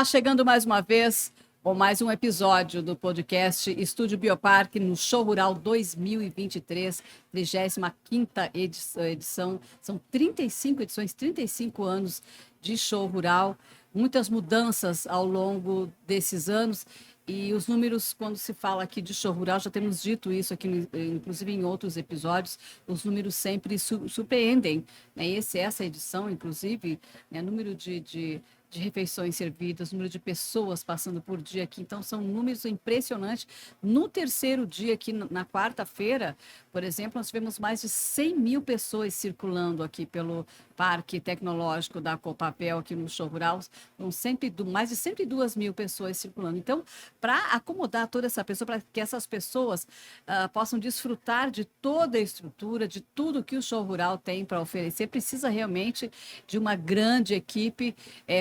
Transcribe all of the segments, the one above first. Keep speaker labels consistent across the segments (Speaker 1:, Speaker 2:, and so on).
Speaker 1: Olá, chegando mais uma vez, ou mais um episódio do podcast Estúdio Bioparque no Show Rural 2023, 35ª edição. São 35 edições, 35 anos de Show Rural, muitas mudanças ao longo desses anos. E os números, quando se fala aqui de show rural, já temos dito isso aqui, inclusive em outros episódios, os números sempre surpreendem, né? Essa edição, inclusive, né? Número de refeições servidas, número de pessoas passando por dia aqui. Então, são números impressionantes. No terceiro dia, aqui na quarta-feira, por exemplo, nós tivemos mais de 100 mil pessoas circulando aqui pelo Parque Tecnológico da Copapel, aqui no Show Rural. Mais de 102 mil pessoas circulando. Então, para acomodar toda essa pessoa, para que essas pessoas possam desfrutar de toda a estrutura, de tudo que o Show Rural tem para oferecer, precisa realmente de uma grande equipe,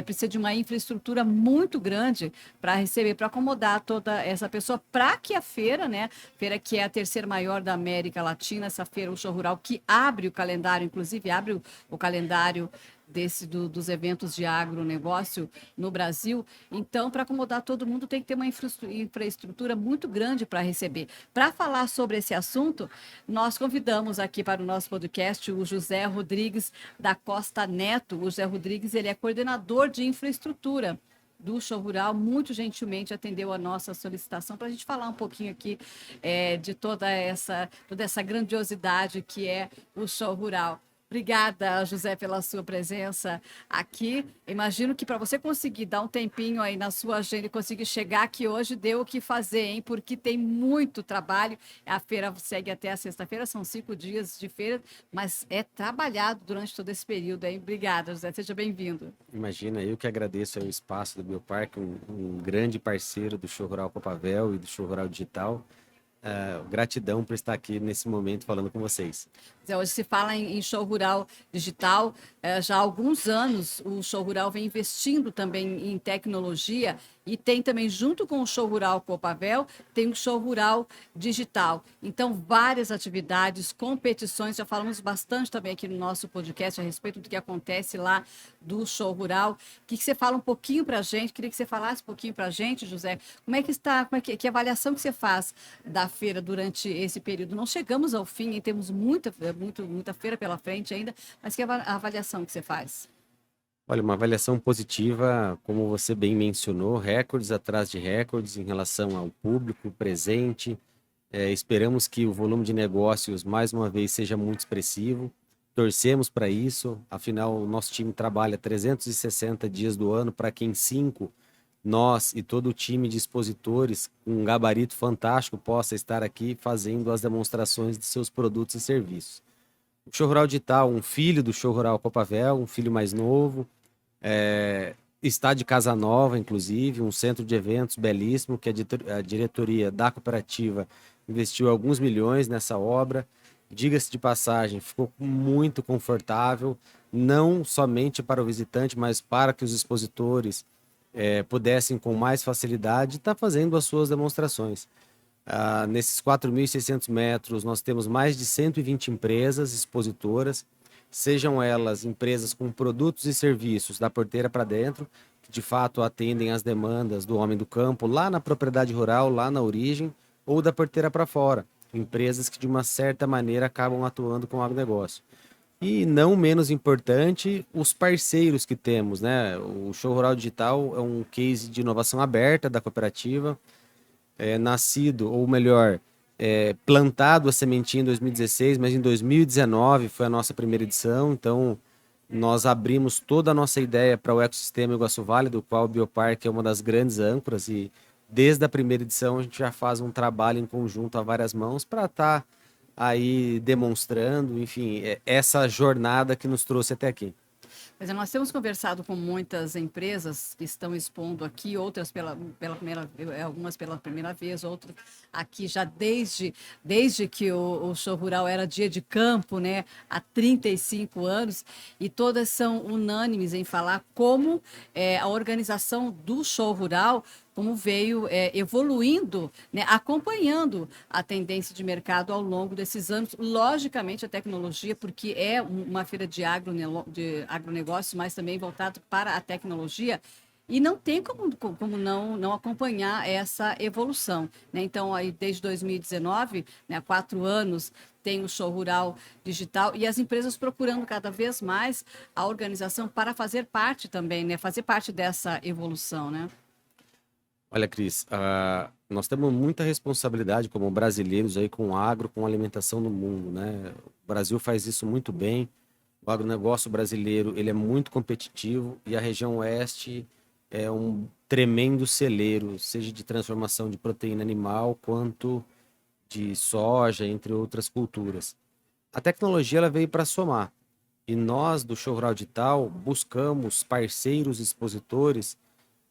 Speaker 1: precisa de uma infraestrutura muito grande para receber, para acomodar toda essa pessoa, para que a feira, né? Feira que é a terceira maior da América Latina, essa feira, o Show Rural, que abre o calendário, inclusive abre o calendário dos eventos de agronegócio no Brasil. Então, para acomodar todo mundo, tem que ter uma infraestrutura muito grande para receber. Para falar sobre esse assunto, nós convidamos aqui para o nosso podcast o José Rodrigues da Costa Neto. O José Rodrigues, ele é coordenador de infraestrutura do Show Rural, muito gentilmente atendeu a nossa solicitação para a gente falar um pouquinho aqui de toda essa grandiosidade que é o Show Rural. Obrigada, José, pela sua presença aqui. Imagino que para você conseguir dar um tempinho aí na sua agenda e conseguir chegar aqui hoje, deu o que fazer, hein? Porque tem muito trabalho. A feira segue até a sexta-feira, são 5 dias de feira, mas é trabalhado durante todo esse período, hein? Obrigada, José, seja bem-vindo.
Speaker 2: Imagina, eu que agradeço o espaço do Bioparque, um grande parceiro do Show Rural Copavel e do Show Rural Digital. Gratidão por estar aqui nesse momento falando com vocês.
Speaker 1: Hoje se fala em show rural digital. Já há alguns anos o show rural vem investindo também em tecnologia e tem também, junto com o show rural Copavel, tem o show rural digital. Então, várias atividades, competições, já falamos bastante também aqui no nosso podcast a respeito do que acontece lá do show rural. Que você fala um pouquinho para a gente, queria que você falasse um pouquinho para a gente, José, como é que está, que avaliação que você faz da feira durante esse período? Não chegamos ao fim, e temos muita feira pela frente ainda, mas que avaliação que você faz?
Speaker 2: Olha, uma avaliação positiva, como você bem mencionou, recordes atrás de recordes em relação ao público presente. Esperamos que o volume de negócios, mais uma vez, seja muito expressivo. Torcemos para isso, afinal, o nosso time trabalha 360 dias do ano, para que em 5, nós e todo o time de expositores, com um gabarito fantástico, possa estar aqui fazendo as demonstrações de seus produtos e serviços. O Show Rural Digital, um filho do Show Rural Copavel, um filho mais novo, está de casa nova, inclusive, um centro de eventos belíssimo, que a diretoria da cooperativa investiu alguns milhões nessa obra. Diga-se de passagem, ficou muito confortável, não somente para o visitante, mas para que os expositores pudessem com mais facilidade estar fazendo as suas demonstrações. Nesses 4.600 metros, nós temos mais de 120 empresas expositoras, sejam elas empresas com produtos e serviços da porteira para dentro, que de fato atendem às demandas do homem do campo, lá na propriedade rural, lá na origem, ou da porteira para fora, empresas que de uma certa maneira acabam atuando com o agronegócio. E não menos importante, os parceiros que temos, né? O Show Rural Digital é um case de inovação aberta da cooperativa, nascido, ou melhor, plantado a sementinha em 2016, mas em 2019 foi a nossa primeira edição, então nós abrimos toda a nossa ideia para o ecossistema Iguaçu Vale, do qual o Bioparque é uma das grandes âncoras, e desde a primeira edição a gente já faz um trabalho em conjunto a várias mãos para estar aí demonstrando, enfim, essa jornada que nos trouxe até aqui.
Speaker 1: Mas nós temos conversado com muitas empresas que estão expondo aqui, outras algumas pela primeira vez, outras aqui já desde que o Show Rural era dia de campo, né, há 35 anos, e todas são unânimes em falar como a organização do Show Rural como veio evoluindo, né, acompanhando a tendência de mercado ao longo desses anos. Logicamente, a tecnologia, porque é uma feira de agronegócios, mas também voltado para a tecnologia. e não tem como não acompanhar essa evolução, né? Então, aí, desde 2019, né, há 4 anos, tem o Show Rural Digital e as empresas procurando cada vez mais a organização para fazer parte também, né? Fazer parte dessa evolução, né?
Speaker 2: Olha, Cris, nós temos muita responsabilidade como brasileiros aí com o agro, com a alimentação no mundo, né? O Brasil faz isso muito bem. O agronegócio brasileiro, ele é muito competitivo e a região oeste é um tremendo celeiro, seja de transformação de proteína animal quanto de soja, entre outras culturas. A tecnologia ela veio para somar e nós do Show Rural Digital buscamos parceiros expositores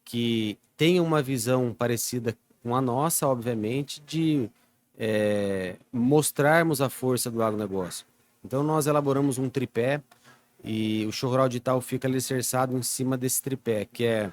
Speaker 2: que tenham uma visão parecida com a nossa, obviamente, de mostrarmos a força do agronegócio. Então, nós elaboramos um tripé e o Show Rural Digital fica alicerçado em cima desse tripé, que é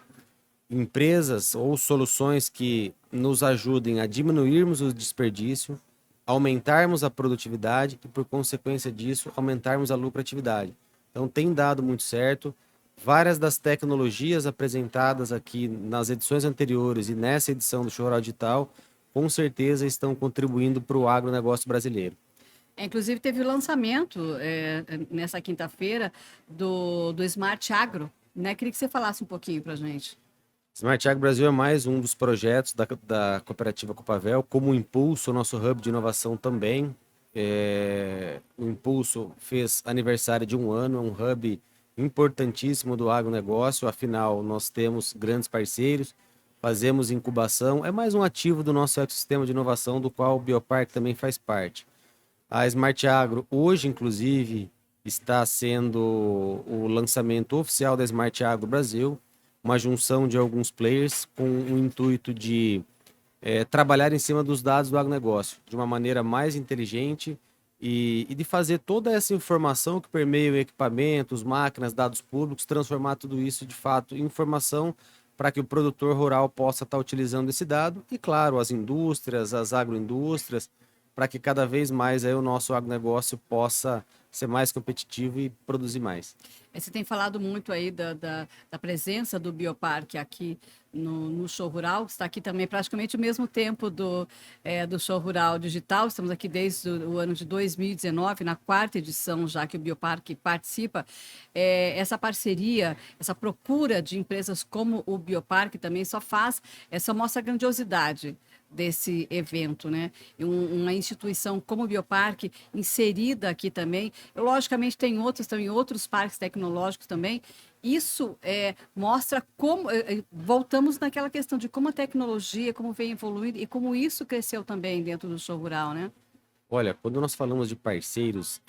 Speaker 2: empresas ou soluções que nos ajudem a diminuirmos o desperdício, aumentarmos a produtividade e, por consequência disso, aumentarmos a lucratividade. Então, tem dado muito certo. Várias das tecnologias apresentadas aqui nas edições anteriores e nessa edição do Show Rural Digital, com certeza estão contribuindo para o agronegócio brasileiro.
Speaker 1: Inclusive, teve o lançamento nessa quinta-feira do Smart Agro, né? Queria que você falasse um pouquinho para a gente.
Speaker 2: Smart Agro Brasil é mais um dos projetos da cooperativa Copavel, como o Impulso, nosso hub de inovação também. O Impulso fez aniversário de 1 ano, é um hub importantíssimo do agronegócio, afinal nós temos grandes parceiros, fazemos incubação, é mais um ativo do nosso ecossistema de inovação, do qual o Bioparque também faz parte. A Smart Agro, hoje inclusive, está sendo o lançamento oficial da Smart Agro Brasil, uma junção de alguns players com o intuito de trabalhar em cima dos dados do agronegócio, de uma maneira mais inteligente e de fazer toda essa informação que permeia equipamentos, máquinas, dados públicos, transformar tudo isso de fato em informação para que o produtor rural possa estar utilizando esse dado e, claro, as indústrias, as agroindústrias, para que cada vez mais aí o nosso agronegócio possa ser mais competitivo e produzir mais.
Speaker 1: Você tem falado muito aí da presença do Bioparque aqui no Show Rural, está aqui também praticamente o mesmo tempo do Show Rural Digital, estamos aqui desde o ano de 2019, na 4ª edição já que o Bioparque participa. Essa parceria, essa procura de empresas como o Bioparque também só mostra a grandiosidade desse evento, né? Uma instituição como o Bioparque inserida aqui também. Logicamente tem outros parques tecnológicos também. Isso mostra como voltamos naquela questão de como a tecnologia, como vem evoluindo e como isso cresceu também dentro do Show Rural, né?
Speaker 2: Olha, quando nós falamos de parceiros,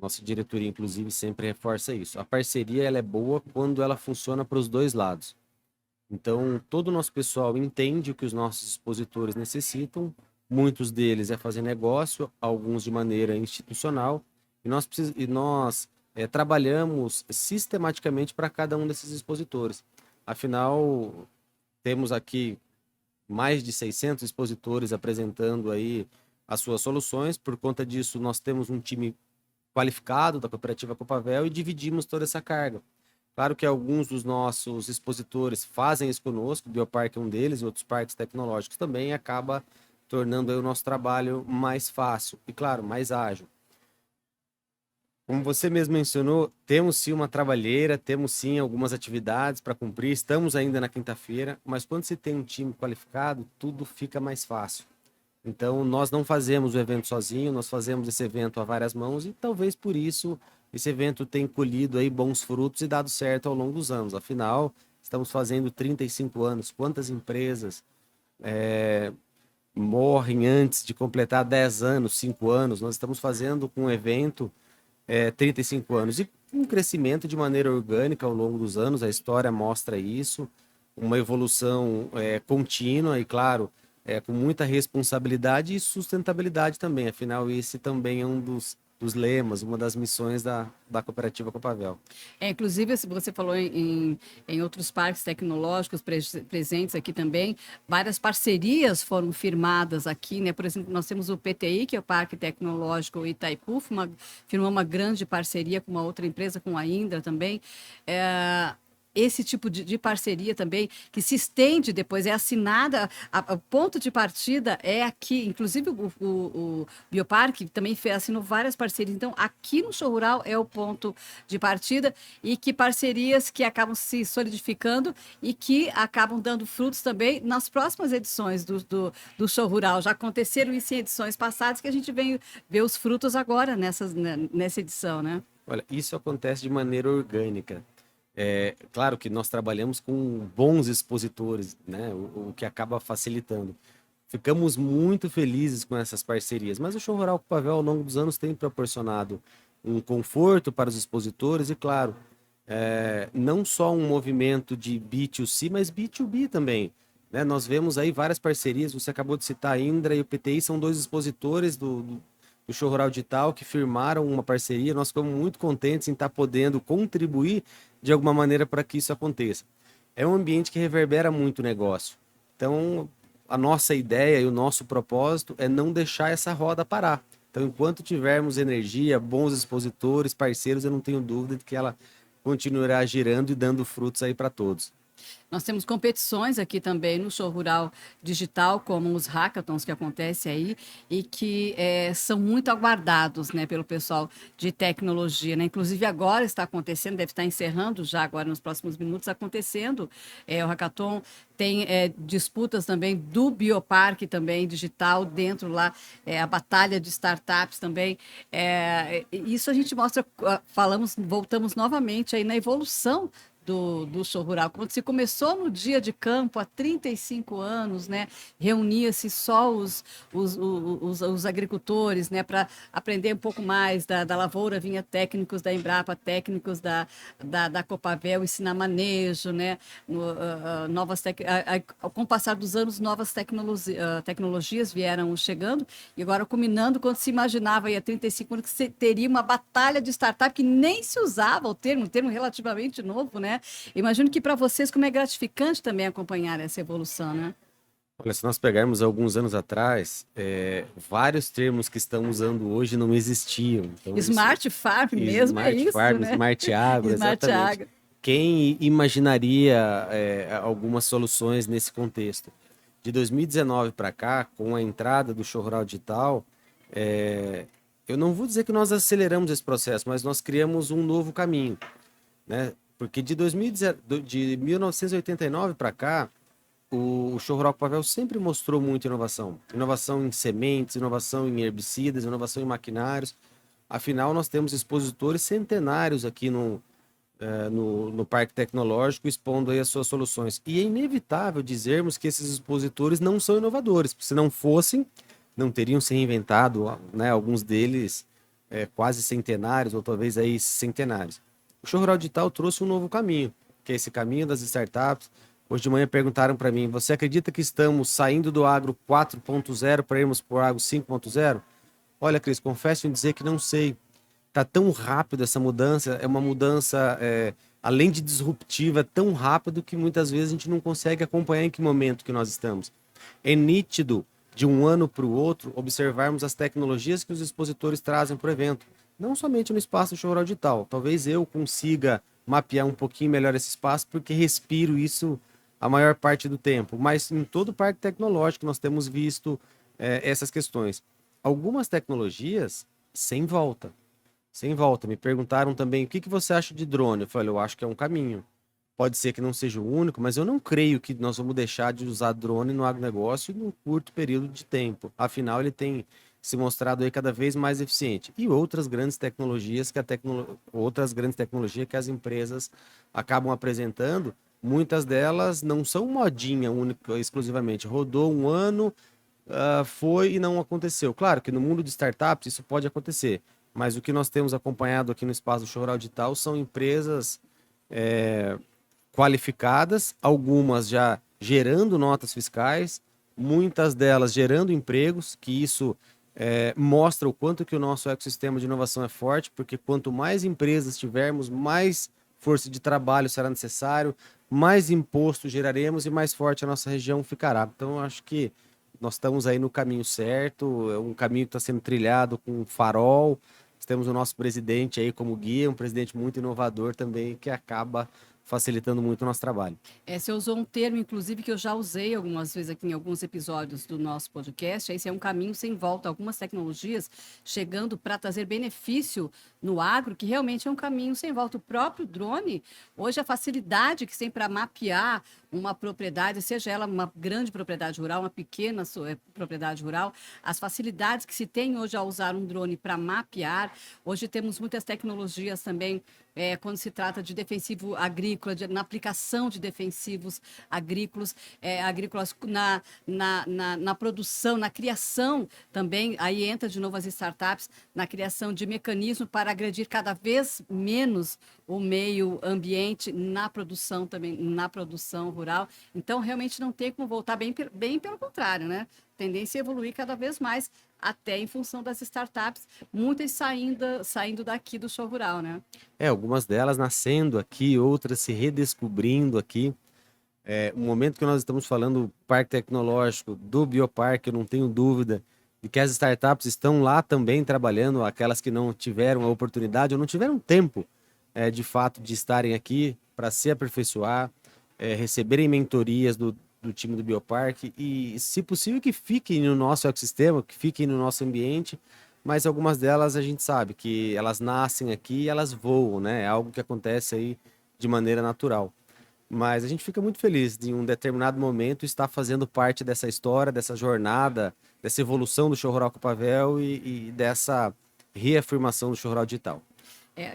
Speaker 2: nossa diretoria inclusive sempre reforça isso. A parceria ela é boa quando ela funciona para os dois lados. Então, todo o nosso pessoal entende o que os nossos expositores necessitam. Muitos deles é fazer negócio, alguns de maneira institucional. E nós trabalhamos sistematicamente para cada um desses expositores. Afinal, temos aqui mais de 600 expositores apresentando aí as suas soluções. Por conta disso, nós temos um time qualificado da cooperativa Copavel e dividimos toda essa carga. Claro que alguns dos nossos expositores fazem isso conosco, o Bioparque é um deles, e outros parques tecnológicos também, e acaba tornando aí o nosso trabalho mais fácil e, claro, mais ágil. Como você mesmo mencionou, temos sim uma trabalheira, temos sim algumas atividades para cumprir, estamos ainda na quinta-feira, mas quando se tem um time qualificado, tudo fica mais fácil. Então, nós não fazemos o evento sozinho, nós fazemos esse evento a várias mãos e talvez por isso esse evento tem colhido aí bons frutos e dado certo ao longo dos anos. Afinal, estamos fazendo 35 anos. Quantas empresas morrem antes de completar 10 anos, 5 anos? Nós estamos fazendo com um evento 35 anos e um crescimento de maneira orgânica ao longo dos anos. A história mostra isso, uma evolução contínua e, claro, com muita responsabilidade e sustentabilidade também. Afinal, esse também é um dos lemas, uma das missões da cooperativa Copavel.
Speaker 1: Inclusive, você falou em outros parques tecnológicos presentes aqui também, várias parcerias foram firmadas aqui, né? Por exemplo, nós temos o PTI, que é o Parque Tecnológico Itaipu, firmou uma grande parceria com uma outra empresa, com a Indra também. esse tipo de parceria também, que se estende depois, é assinada, o ponto de partida é aqui, inclusive o Bioparque também assinou várias parcerias, então aqui no Show Rural é o ponto de partida, e que parcerias que acabam se solidificando e que acabam dando frutos também nas próximas edições do Show Rural. Já aconteceram isso em edições passadas, que a gente vem ver os frutos agora nessa edição, né?
Speaker 2: Olha, isso acontece de maneira orgânica. É claro que nós trabalhamos com bons expositores, né? O que acaba facilitando. Ficamos muito felizes com essas parcerias, mas o Show Rural Copavel, ao longo dos anos, tem proporcionado um conforto para os expositores e, claro, não só um movimento de B2C, mas B2B também, né? Nós vemos aí várias parcerias, você acabou de citar a Indra e o PTI, são dois expositores do Show Rural Digital que firmaram uma parceria. Nós ficamos muito contentes em estar podendo contribuir de alguma maneira para que isso aconteça. É um ambiente que reverbera muito o negócio. Então, a nossa ideia e o nosso propósito é não deixar essa roda parar. Então, enquanto tivermos energia, bons expositores, parceiros, eu não tenho dúvida de que ela continuará girando e dando frutos aí para todos.
Speaker 1: Nós temos competições aqui também no Show Rural Digital, como os hackathons que acontecem aí, e que são muito aguardados, né, pelo pessoal de tecnologia, né? Inclusive agora está acontecendo, deve estar encerrando já agora nos próximos minutos, acontecendo o hackathon. Tem disputas também do Bioparque também digital dentro lá, a batalha de startups também. Isso a gente mostra, voltamos novamente aí na evolução do Show Rural. Quando se começou no dia de campo, há 35 anos, né, reunia-se só os agricultores, né, para aprender um pouco mais da lavoura, vinha técnicos da Embrapa, técnicos da Copavel, ensinar manejo, né, com o passar dos anos, novas tecnologias vieram chegando, e agora culminando, quando se imaginava aí há 35 anos que teria uma batalha de startup, que nem se usava o termo, um termo relativamente novo, né? Imagino que para vocês como é gratificante também acompanhar essa evolução, né?
Speaker 2: Olha, se nós pegarmos alguns anos atrás, vários termos que estamos usando hoje não existiam. Então,
Speaker 1: Smart Farm mesmo é
Speaker 2: Smart
Speaker 1: isso,
Speaker 2: Farm,
Speaker 1: né?
Speaker 2: Smart Agro,
Speaker 1: Smart
Speaker 2: exatamente.
Speaker 1: Agro.
Speaker 2: Quem imaginaria algumas soluções nesse contexto? De 2019 para cá, com a entrada do Show Rural Digital, eu não vou dizer que nós aceleramos esse processo, mas nós criamos um novo caminho, né? Porque de 1989 para cá, o Show Rural Pavel sempre mostrou muita inovação. Inovação em sementes, inovação em herbicidas, inovação em maquinários. Afinal, nós temos expositores centenários aqui no Parque Tecnológico expondo aí as suas soluções. E é inevitável dizermos que esses expositores não são inovadores, porque se não fossem, não teriam se reinventado, né? Alguns deles quase centenários, ou talvez aí centenários. O Show Rural Digital trouxe um novo caminho, que é esse caminho das startups. Hoje de manhã perguntaram para mim, você acredita que estamos saindo do agro 4.0 para irmos para o agro 5.0? Olha, Cris, confesso em dizer que não sei. Está tão rápido essa mudança, é uma mudança, além de disruptiva, tão rápido que muitas vezes a gente não consegue acompanhar em que momento que nós estamos. É nítido, de um ano para o outro, observarmos as tecnologias que os expositores trazem para o evento. Não somente no espaço do Show Rural Digital. Talvez eu consiga mapear um pouquinho melhor esse espaço, porque respiro isso a maior parte do tempo. Mas em todo o parque tecnológico nós temos visto essas questões. Algumas tecnologias sem volta. Sem volta. Me perguntaram também, o que você acha de drone? Eu falei, eu acho que é um caminho. Pode ser que não seja o único, mas eu não creio que nós vamos deixar de usar drone no agronegócio num curto período de tempo. Afinal, ele tem se mostrado aí cada vez mais eficiente. E outras grandes tecnologias que as empresas acabam apresentando, muitas delas não são modinha única, exclusivamente. Rodou um ano, foi e não aconteceu. Claro que no mundo de startups isso pode acontecer, mas o que nós temos acompanhado aqui no espaço do Show Rural Digital são empresas qualificadas, algumas já gerando notas fiscais, muitas delas gerando empregos, que isso mostra o quanto que o nosso ecossistema de inovação é forte, porque quanto mais empresas tivermos, mais força de trabalho será necessário, mais imposto geraremos e mais forte a nossa região ficará. Então, eu acho que nós estamos aí no caminho certo, é um caminho que está sendo trilhado com farol. Nós temos o nosso presidente aí como guia, um presidente muito inovador também, que acaba facilitando muito o nosso trabalho.
Speaker 1: Você usou um termo, inclusive, que eu já usei algumas vezes aqui em alguns episódios do nosso podcast. Esse é um caminho sem volta. Algumas tecnologias chegando para trazer benefício no agro, que realmente é um caminho sem volta. O próprio drone, hoje a facilidade que tem para mapear uma propriedade, seja ela uma grande propriedade rural, uma pequena propriedade rural, as facilidades que se tem hoje ao usar um drone para mapear. Hoje temos muitas tecnologias também, quando se trata de defensivo agrícola, na aplicação de defensivos agrícolas na produção, na criação também, aí entra de novo as startups, na criação de mecanismos para agredir cada vez menos o meio ambiente na produção também, na produção rural. Então, realmente não tem como voltar, bem pelo contrário, né? Tendência a evoluir cada vez mais, até em função das startups, muitas saindo daqui do show rural, né?
Speaker 2: Algumas delas nascendo aqui, outras se redescobrindo aqui. O momento que nós estamos falando do parque tecnológico, do bioparque, eu não tenho dúvida de que as startups estão lá também trabalhando, aquelas que não tiveram a oportunidade ou não tiveram tempo, de fato, de estarem aqui para se aperfeiçoar, receberem mentorias do time do bioparque e, se possível, que fiquem no nosso ecossistema, que fiquem no nosso ambiente, mas algumas delas a gente sabe que elas nascem aqui e elas voam, né? É algo que acontece aí de maneira natural. Mas a gente fica muito feliz de, em um determinado momento, estar fazendo parte dessa história, dessa jornada, dessa evolução do show rural Copavel e dessa reafirmação do show rural digital.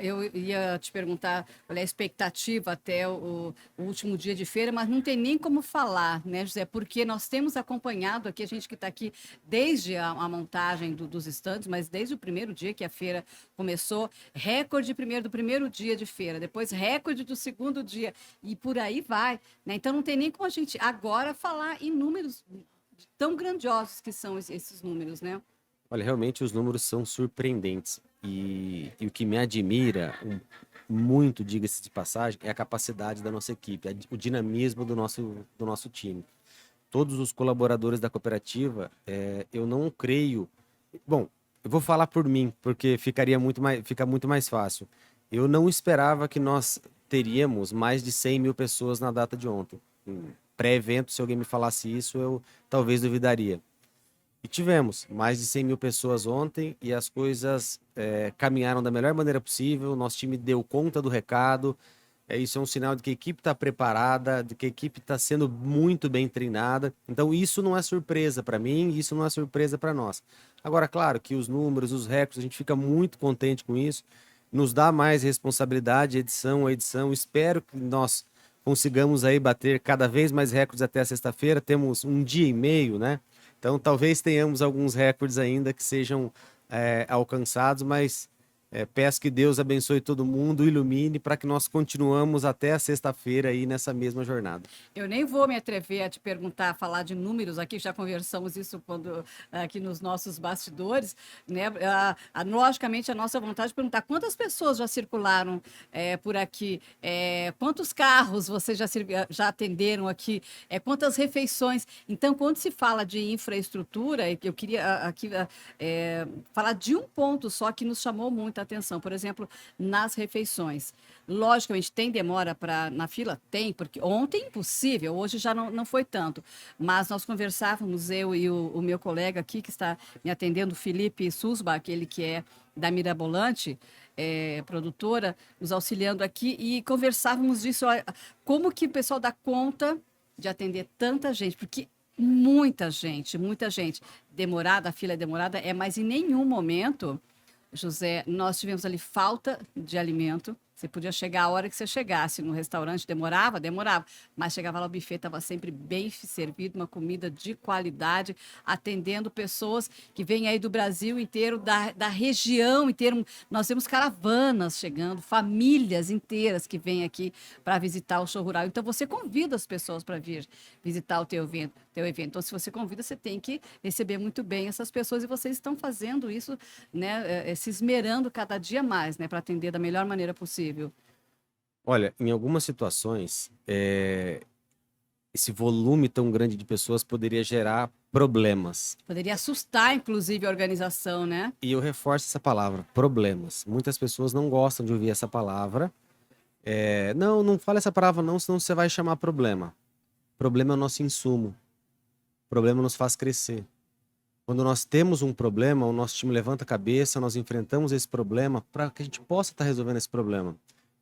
Speaker 1: Eu ia te perguntar, olha, a expectativa até o último dia de feira, mas não tem nem como falar, né, José? Porque nós temos acompanhado aqui, a gente que está aqui desde a montagem dos estandes, mas desde o primeiro dia que a feira começou, recorde do primeiro dia de feira, depois recorde do segundo dia, e por aí vai, né? Então não tem nem como a gente agora falar em números tão grandiosos que são esses números, né?
Speaker 2: Olha, realmente os números são surpreendentes. E o que me admira muito, diga-se de passagem, é a capacidade da nossa equipe, o dinamismo do nosso time. Todos os colaboradores da cooperativa, eu não creio. Bom, eu vou falar por mim, porque fica muito mais fácil. Eu não esperava que nós teríamos mais de 100 mil pessoas na data de ontem. Pré-evento, se alguém me falasse isso, eu talvez duvidaria. E tivemos mais de 100 mil pessoas ontem e as coisas caminharam da melhor maneira possível. Nosso time deu conta do recado. Isso é um sinal de que a equipe está preparada, de que a equipe está sendo muito bem treinada. Então, isso não é surpresa para mim, isso não é surpresa para nós. Agora, claro que os números, os recordes, a gente fica muito contente com isso. Nos dá mais responsabilidade, edição a edição. Espero que nós consigamos aí bater cada vez mais recordes até a sexta-feira. Temos um dia e meio, né? Então, talvez tenhamos alguns recordes ainda que sejam alcançados, mas peço que Deus abençoe todo mundo, ilumine, para que nós continuamos até a sexta-feira aí nessa mesma jornada.
Speaker 1: Eu nem vou me atrever a te perguntar, a falar de números aqui, já conversamos isso aqui nos nossos bastidores, né? Logicamente, a nossa vontade de perguntar quantas pessoas já circularam por aqui, quantos carros vocês já atenderam aqui, quantas refeições. Então, quando se fala de infraestrutura, eu queria aqui falar de um ponto só que nos chamou muito atenção, por exemplo, nas refeições. Logicamente, tem demora na fila? Tem, porque ontem impossível, hoje já não foi tanto. Mas nós conversávamos, eu e o meu colega aqui, que está me atendendo, Felipe Susbach, ele que é da Mirabolante, produtora, nos auxiliando aqui, e conversávamos disso, como que o pessoal dá conta de atender tanta gente, porque muita gente, demorada, a fila é demorada, mas em nenhum momento, José, nós tivemos ali falta de alimento. Você podia chegar a hora que você chegasse no restaurante, demorava, mas chegava lá, o buffet estava sempre bem servido, uma comida de qualidade, atendendo pessoas que vêm aí do Brasil inteiro, da região inteira. Nós temos caravanas chegando, famílias inteiras que vêm aqui para visitar o show rural. Então, você convida as pessoas para vir visitar o teu evento. Então, se você convida, você tem que receber muito bem essas pessoas, e vocês estão fazendo isso, né, se esmerando cada dia mais, né, para atender da melhor maneira possível.
Speaker 2: Olha, em algumas situações, esse volume tão grande de pessoas poderia gerar problemas.
Speaker 1: Poderia assustar, inclusive, a organização, né?
Speaker 2: E eu reforço essa palavra, problemas. Muitas pessoas não gostam de ouvir essa palavra, Não, não fala essa palavra não, senão você vai chamar problema. Problema é o nosso insumo. Problema nos faz crescer. Quando nós temos um problema, o nosso time levanta a cabeça, nós enfrentamos esse problema para que a gente possa estar resolvendo esse problema.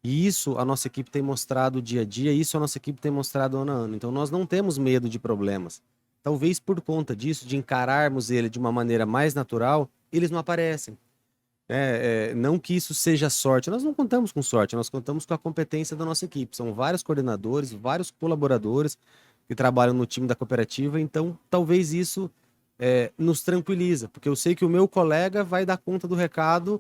Speaker 2: E isso a nossa equipe tem mostrado dia a dia, isso a nossa equipe tem mostrado ano a ano. Então nós não temos medo de problemas. Talvez por conta disso, de encararmos ele de uma maneira mais natural, eles não aparecem. Não que isso seja sorte, nós não contamos com sorte, nós contamos com a competência da nossa equipe. São vários coordenadores, vários colaboradores que trabalham no time da cooperativa, então talvez isso nos tranquiliza, porque eu sei que o meu colega vai dar conta do recado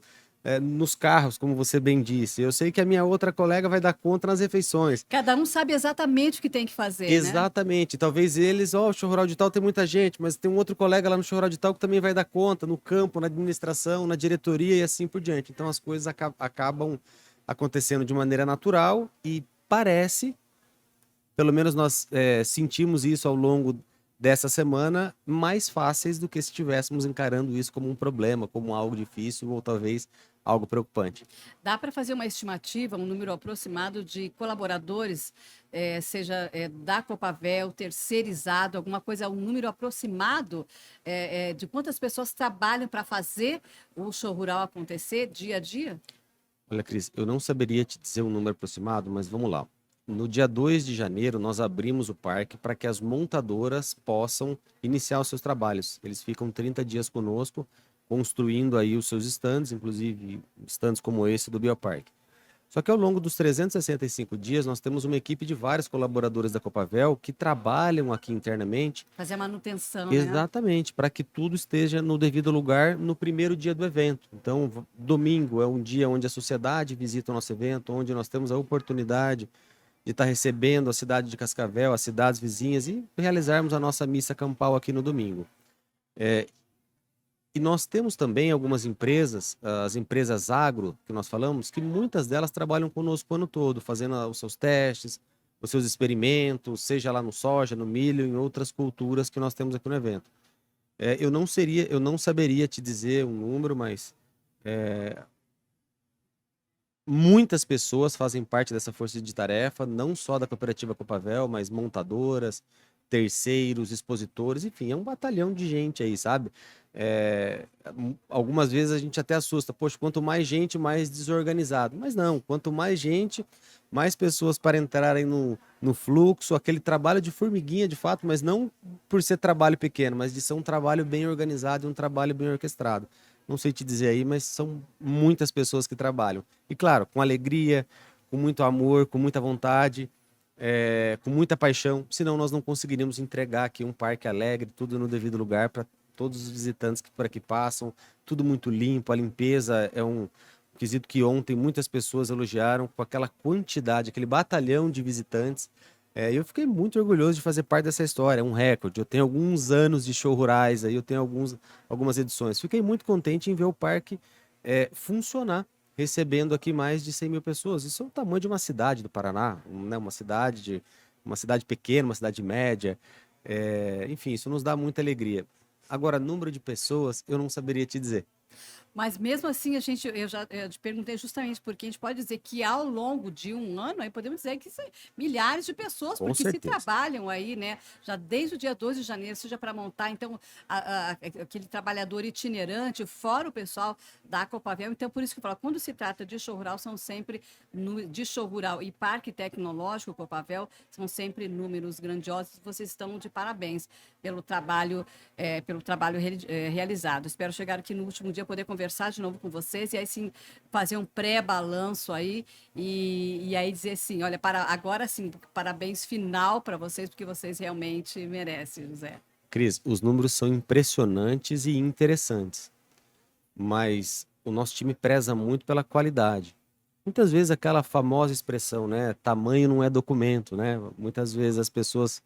Speaker 2: nos carros, como você bem disse. Eu sei que a minha outra colega vai dar conta nas refeições.
Speaker 1: Cada um sabe exatamente o que tem que fazer, né?
Speaker 2: Exatamente. Talvez eles, o show rural de tal tem muita gente, mas tem um outro colega lá no show rural de tal que também vai dar conta, no campo, na administração, na diretoria e assim por diante. Então as coisas acabam acontecendo de maneira natural e parece, pelo menos nós sentimos isso ao longo dessa semana, mais fáceis do que se estivéssemos encarando isso como um problema, como algo difícil ou talvez algo preocupante.
Speaker 1: Dá para fazer uma estimativa, um número aproximado de colaboradores, seja da Copavel, terceirizado, alguma coisa, um número aproximado de quantas pessoas trabalham para fazer o show rural acontecer dia a dia?
Speaker 2: Olha, Cris, eu não saberia te dizer um número aproximado, mas vamos lá. No dia 2 de janeiro, nós abrimos o parque para que as montadoras possam iniciar os seus trabalhos. Eles ficam 30 dias conosco, construindo aí os seus stands, inclusive stands como esse do Bioparque. Só que ao longo dos 365 dias, nós temos uma equipe de vários colaboradores da Copavel que trabalham aqui internamente.
Speaker 1: Fazer a manutenção, né?
Speaker 2: Exatamente, para que tudo esteja no devido lugar no primeiro dia do evento. Então, domingo é um dia onde a sociedade visita o nosso evento, onde nós temos a oportunidade de estar recebendo a cidade de Cascavel, as cidades vizinhas e realizarmos a nossa missa campal aqui no domingo. E nós temos também algumas empresas, as empresas agro, que nós falamos, que muitas delas trabalham conosco o ano todo, fazendo os seus testes, os seus experimentos, seja lá no soja, no milho, em outras culturas que nós temos aqui no evento. Eu não saberia te dizer um número, mas muitas pessoas fazem parte dessa força de tarefa, não só da cooperativa Copavel, mas montadoras, terceiros, expositores, enfim, é um batalhão de gente aí, sabe? Algumas vezes a gente até assusta, poxa, quanto mais gente, mais desorganizado. Mas não, quanto mais gente, mais pessoas para entrarem no fluxo, aquele trabalho de formiguinha de fato, mas não por ser trabalho pequeno, mas de ser um trabalho bem organizado e um trabalho bem orquestrado. Não sei te dizer aí, mas são muitas pessoas que trabalham. E claro, com alegria, com muito amor, com muita vontade, com muita paixão, senão nós não conseguiríamos entregar aqui um parque alegre, tudo no devido lugar para todos os visitantes que por aqui passam, tudo muito limpo, a limpeza é um quesito que ontem muitas pessoas elogiaram com aquela quantidade, aquele batalhão de visitantes. Eu fiquei muito orgulhoso de fazer parte dessa história, é um recorde. Eu tenho alguns anos de show rurais, aí eu tenho algumas edições. Fiquei muito contente em ver o parque funcionar, recebendo aqui mais de 100 mil pessoas. Isso é o tamanho de uma cidade do Paraná, né? Uma cidade pequena, uma cidade média. Enfim, isso nos dá muita alegria. Agora, número de pessoas, eu não saberia te dizer.
Speaker 1: Mas mesmo assim, eu te perguntei justamente porque a gente pode dizer que ao longo de um ano, aí podemos dizer que são milhares de pessoas,
Speaker 2: Com
Speaker 1: porque
Speaker 2: certeza.
Speaker 1: se trabalham aí, né? Já desde o dia 12 de janeiro, seja para montar, então, aquele trabalhador itinerante, fora o pessoal da Copavel. Então, por isso que eu falo, quando se trata de show rural, são sempre, de show rural e parque tecnológico Copavel, são sempre números grandiosos. Vocês estão de parabéns pelo trabalho, realizado. Espero chegar aqui no último dia, poder conversar de novo com vocês e aí sim fazer um pré-balanço aí e aí dizer assim, olha, agora sim, parabéns final para vocês, porque vocês realmente merecem, José.
Speaker 2: Cris, os números são impressionantes e interessantes, mas o nosso time preza muito pela qualidade. Muitas vezes aquela famosa expressão, né? Tamanho não é documento, né? Muitas vezes as pessoas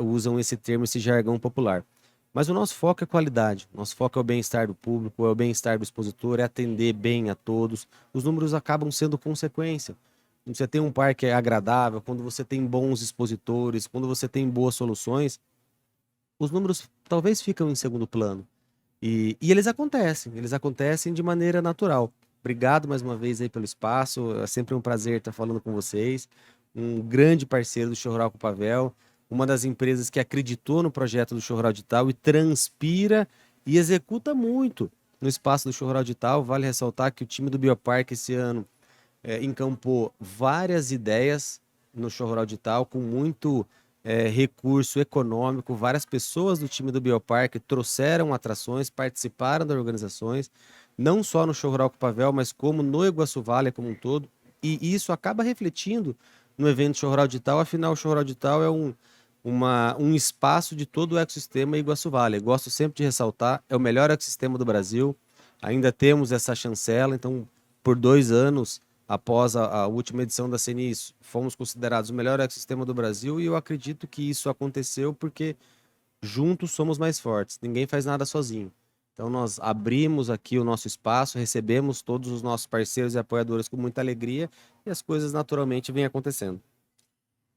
Speaker 2: usam esse termo, esse jargão popular. Mas o nosso foco é qualidade, nosso foco é o bem-estar do público, é o bem-estar do expositor, é atender bem a todos. Os números acabam sendo consequência. Quando você tem um parque agradável, quando você tem bons expositores, quando você tem boas soluções, os números talvez ficam em segundo plano. E eles acontecem de maneira natural. obrigado mais uma vez aí pelo espaço. É sempre um prazer estar falando com vocês. Um grande parceiro do Show Rural Copavel, uma das empresas que acreditou no projeto do Show Rural Digital e transpira e executa muito no espaço do Show Rural Digital. Vale ressaltar que o time do Bioparque esse ano encampou várias ideias no Show Rural Digital com muito recurso econômico. Várias pessoas do time do Bioparque trouxeram atrações, participaram das organizações, não só no Show Rural Copavel, mas como no Iguaçu Valley como um todo. E isso acaba refletindo no evento Show Rural Digital. Afinal, o Show Rural Digital é um espaço de todo o ecossistema Iguaçu Valley. Gosto sempre de ressaltar, é o melhor ecossistema do Brasil. Ainda temos essa chancela, então, por 2 anos, após a última edição da CNI, fomos considerados o melhor ecossistema do Brasil e eu acredito que isso aconteceu porque juntos somos mais fortes, ninguém faz nada sozinho. Então nós abrimos aqui o nosso espaço, recebemos todos os nossos parceiros e apoiadores com muita alegria e as coisas naturalmente vêm acontecendo.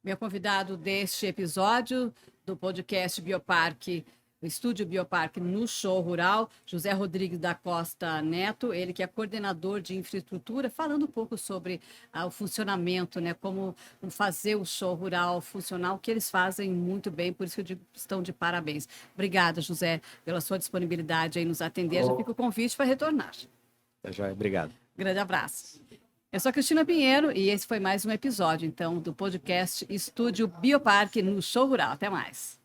Speaker 1: Meu convidado deste episódio do podcast Bioparque, o Estúdio Bioparque no Show Rural, José Rodrigues da Costa Neto, ele que é coordenador de infraestrutura, falando um pouco sobre o funcionamento, né, como fazer o Show Rural funcionar, o que eles fazem muito bem, por isso que eu digo que estão de parabéns. Obrigada, José, pela sua disponibilidade aí nos atender. Já fica o convite para retornar.
Speaker 2: Tá joia, obrigado.
Speaker 1: Grande abraço. Eu sou a Cristina Pinheiro e esse foi mais um episódio, então, do podcast Estúdio Bioparque no Show Rural. Até mais.